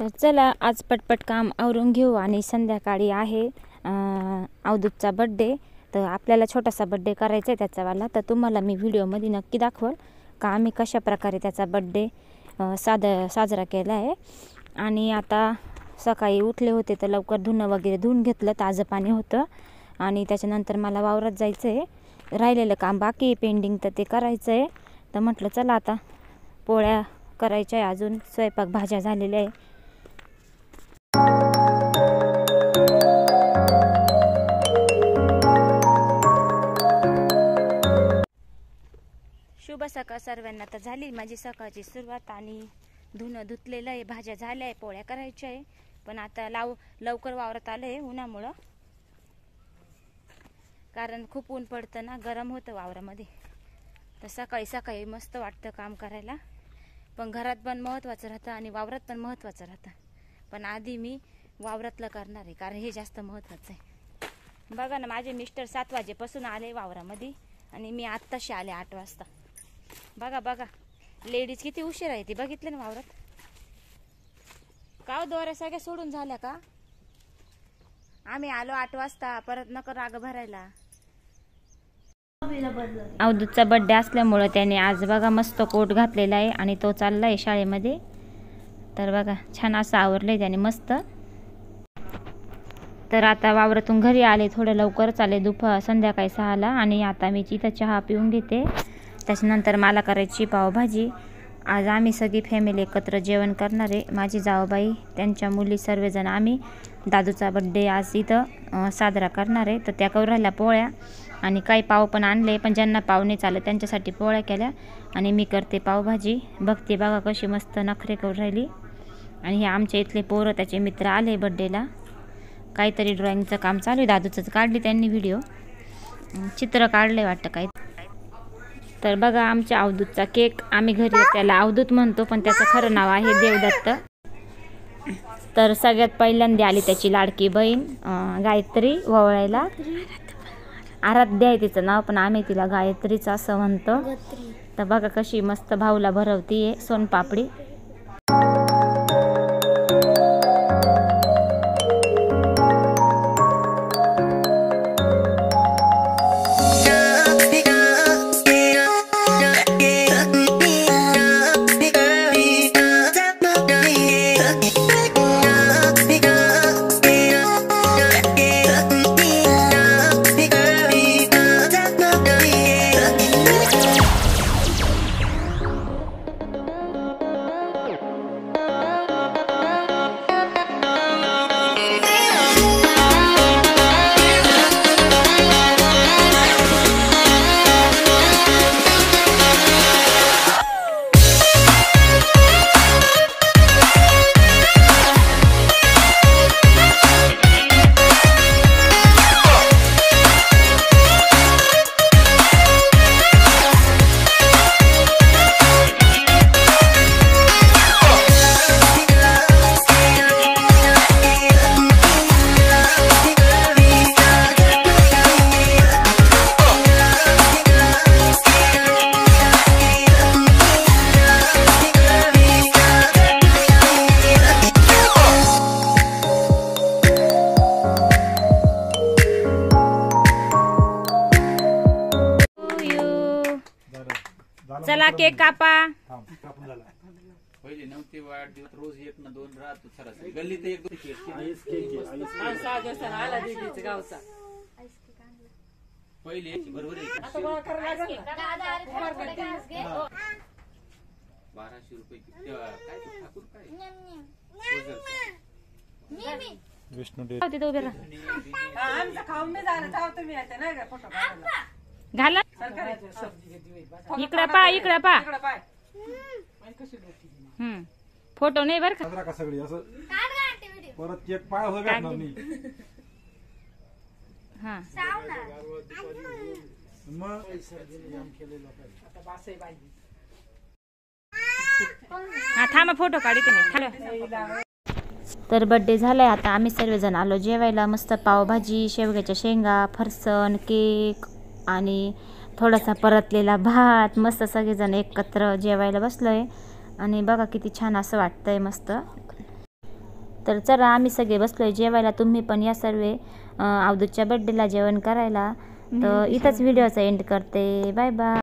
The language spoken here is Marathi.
तर चला आज पटपट काम आवरून घेऊ आणि संध्याकाळी आहे अवधूतचा बर्थडे। तर आपल्याला छोटासा बर्थडे करायचा आहे त्याचावाला, तर तुम्हाला मी व्हिडिओमध्ये नक्की दाखवल का आम्ही कशा प्रकारे त्याचा बर्थडे साजरा केला आहे। आणि आता सकाळी उठले होते तर लवकर धुणं वगैरे धुवून घेतलं, ताजं पाणी होतं आणि त्याच्यानंतर मला वावरात जायचं आहे, राहिलेलं काम बाकी आहे पेंडिंग तर ते करायचं आहे। तर म्हटलं चला आता पोळ्या करायच्या आहे, अजून स्वयंपाक भाज्या झालेल्या आहे। शुभ सकाळ सर्वांना। तर झाली माझी सकाळची सुरुवात आणि धुणं धुतलेलं आहे, भाज्या झाल्या आहे, पोळ्या करायच्या आहे। पण आता लवकर वावरात आले उन्हामुळं, कारण खूप ऊन पडतं ना, गरम होतं वावरामध्ये। तर सकाळी सकाळी मस्त वाटतं काम करायला, पण घरात पण महत्त्वाचं राहतं आणि वावरात पण महत्त्वाचं राहतं। पण आधी मी वावरातलं करणार आहे, कारण हे जास्त महत्त्वाचं आहे। बघा ना, माझे मिस्टर 7 वाजेपासून आले वावरामध्ये आणि मी आत्ताशी आले 8 वाजता। बघा बघा लेडीज किती उशीर आहे ती, बघितलं ना वावरात। का दोऱ्या सगळ्या सोडून झाल्या का? आम्ही आलो 8 वाजता, परत नको राग भरायला। अवधूतचा बर्थडे असल्यामुळं त्याने आज बघा मस्त कोट घातलेला आहे आणि तो चाललाय शाळेमध्ये। तर बघा छान असं आवरलंय त्याने मस्त। तर आता वावरातून घरी आले, थोडं लवकरच आले, संध्याकाळी 6ला। आणि आता मी इथं चहा पिऊन घेते, त्याच्यानंतर मला करायची पावभाजी। आज आम्ही सगळी फॅमिली एकत्र जेवण करणार आहे, माझी जावबाई त्यांच्या मुली सर्वजण। आम्ही दादूचा बर्थडे आज इथं साजरा करणार आहे, तर त्या करू राहिल्या पोळ्या आणि काही पाव पण आणले, पण ज्यांना पाव नाही चालत त्यांच्यासाठी पोळ्या केल्या आणि मी करते पावभाजी। बघते बघा कशी मस्त नखरे करू राहिली। आणि हे आमच्या इथले पोरं त्याचे मित्र आले बर्थडेला, काहीतरी ड्रॉइंगचं काम चालू आहे, दादूचंच काढली त्यांनी व्हिडिओ, चित्र काढले वाटतं काही। तर बघा आमच्या अवधूतचा केक, आम्ही घरी त्याला अवधूत म्हणतो पण त्याचं खरं नाव आहे देवदत्त। तर सगळ्यात पहिल्यांदा आली त्याची लाडकी बहीण गायत्री ववळायला, आराध्या आहे तिचं नाव, पण आम्ही तिला गायत्रीच असं म्हणतो। तर बघा कशी मस्त भाऊला भरवतीये सोनपापडी। चला केक कापा। पहिले नव्हते वाढदिवस, रोज 1 ना 2 राहत सरासरी गल्लीत 1-2 गावचा पहिले बरोबर आहे। 1200 रुपये काय ठाकूर काय विष्णू डे होते तो उभे राहा, आमचं खाऊन नाही जाणं, जाऊ तुम्ही आता नाही का फोटो काढायला घाला। इकडे पा, इकडे पा, फोटो नाही बर का सगळी असं परत एक पाय हो भेटणार नाही। हा हा थांबा फोटो काढते मी। तर बर्थडे झालाय, आता आम्ही सर्वजण आलो जेवायला। मस्त पावभाजी, शेवग्याच्या शेंगा, फरसन, केक आणि थोडासा परतलेला भात, मस्त सगळेजण एकत्र जेवायला बसलोय। आणि बघा किती छान असं वाटतंय मस्त। तर चला आम्ही सगळे बसलोय जेवायला, तुम्ही पण या सर्व अवधूतच्या बर्थडेला जेवण करायला. तर इथंच व्हिडिओचा एंड करते. Bye bye.